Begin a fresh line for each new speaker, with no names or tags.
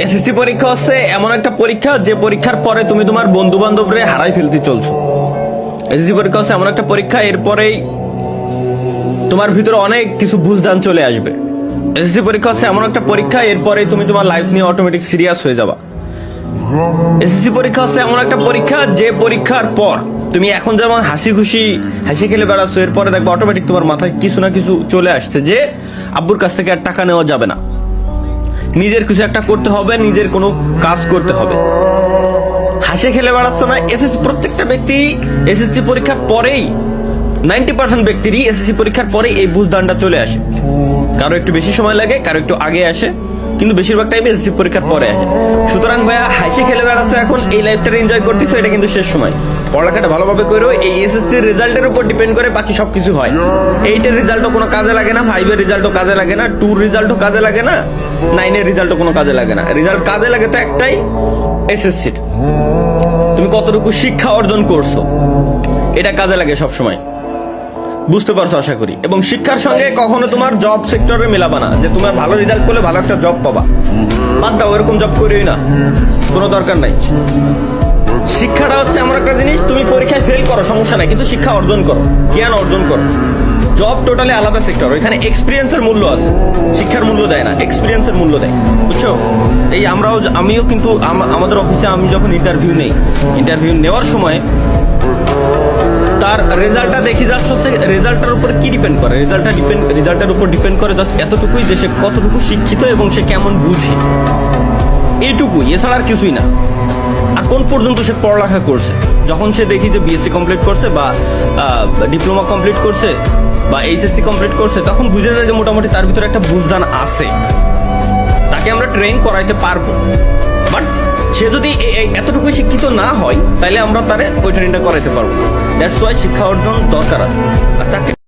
SSC পরীক্ষা হচ্ছে এমন একটা পরীক্ষা যে পরীক্ষার পরে তুমি তোমার বন্ধু বান্ধবরে হারাই ফেলতে চলছো। এসএসসি পরীক্ষা হচ্ছে এমন একটা পরীক্ষা, এরপরেই তোমার ভিতরে অনেক কিছু বুঝদান চলে আসবে। এসএসসি পরীক্ষা হচ্ছে এমন একটা পরীক্ষা, এরপরেই তুমি তোমার লাইফ নিয়ে অটোমেটিক সিরিয়াস হয়ে যাবা। এসএসসি পরীক্ষা হচ্ছে এমন একটা পরীক্ষা যে পরীক্ষার পর তুমি এখন যেমন হাসি খুশি হাসি খেলে বেড়াচ্ছ, এরপরে দেখবে অটোমেটিক তোমার মাথায় কিছু না কিছু চলে আসছে যে আব্বুর কাছ থেকে আর টাকা নেওয়া যাবে না, নিজের কিছু একটা করতে হবে, নিজের কোনো কাজ করতে হবে। হাসি খেলে বেড়াচ্ছ না। এসএসসি প্রত্যেকটা ব্যক্তি এসএসসি পরীক্ষার পরেই 90% ব্যক্তিরই এসএসসি পরীক্ষার পরে এই বুঝদানটা চলে আসে। কারো একটু বেশি সময় লাগে, কারো একটু আগে আসে, কিন্তু বেশিরভাগ টাইমে এসএসসি পরীক্ষার পরে আসে। সুতরাং ভাইয়া হাসি খেলে বেড়াচ্ছ এখন, এই লাইফটা এনজয় করতেছো, এটা কিন্তু শেষ সময়। পড়ালেখাটা ভালোভাবে করো। এই এসএসসির রেজাল্টের উপর ডিপেন্ড করে বাকি সবকিছু হয়। 8 এর রেজাল্টও কোনো কাজে লাগে না, 5 এর রেজাল্টও কাজে লাগে না, 2 রেজাল্টও কাজে লাগে না, 9 এর রেজাল্টও কোনো কাজে লাগে না। রেজাল্ট কাজে লাগে তো একটাই, এসএসসির তুমি কতটুকু শিক্ষা অর্জন করছো, এটা কাজে লাগে সব সময়। বুঝতে পারছো আশা করি। এবং শিক্ষার সঙ্গে কখনো তোমার জব সেক্টরে মেলাবা না যে তোমার ভালো রেজাল্ট করলে ভালো একটা জব পাবা। বাদ দাও, এরকম জব করিই না, কোনো দরকার নাই। শিক্ষাটা হচ্ছে এমন একটা জিনিস, তুমি পরীক্ষায় ফেল করো সমস্যা নাই, কিন্তু শিক্ষা অর্জন করো, জ্ঞান অর্জন করো। জব টোটালি আলাদা সেক্টর, ওইখানে এক্সপিরিয়েন্সের মূল্য আছে, শিক্ষার মূল্য দেয় না, এক্সপিরিয়েন্সের মূল্য দেয়, বুঝছো? এই আমিও কিন্তু আমাদের অফিসে আমি যখন ইন্টারভিউ নেওয়ার সময় তার রেজাল্টটা দেখি, জাস্ট হচ্ছে রেজাল্টের উপর কি ডিপেন্ড করে, রেজাল্টের উপর ডিপেন্ড করে জাস্ট এতটুকুই যে সে কতটুকু শিক্ষিত এবং সে কেমন বুঝে, এইটুকুই, এছাড়া আর কিছুই না। আর কোন পর্যন্ত সে পড়ালেখা করছে। যখন সে দেখি যে বিএসসি কমপ্লিট করছে বা ডিপ্লোমা কমপ্লিট করছে বা এইচএসসি কমপ্লিট করছে, তখন বুঝে যায় যে মোটামুটি তার ভিতরে একটা বুঝদান আছে, তাকে আমরা ট্রেন করাইতে পারবো। বাট সে যদি এতটুকু শিক্ষিত না হয়, তাহলে আমরা তারে ওই ট্রেনটা করাইতে পারবো। দ্যাটস ওয়াই শিক্ষা অর্জন দরকার আছে। আর চাকরি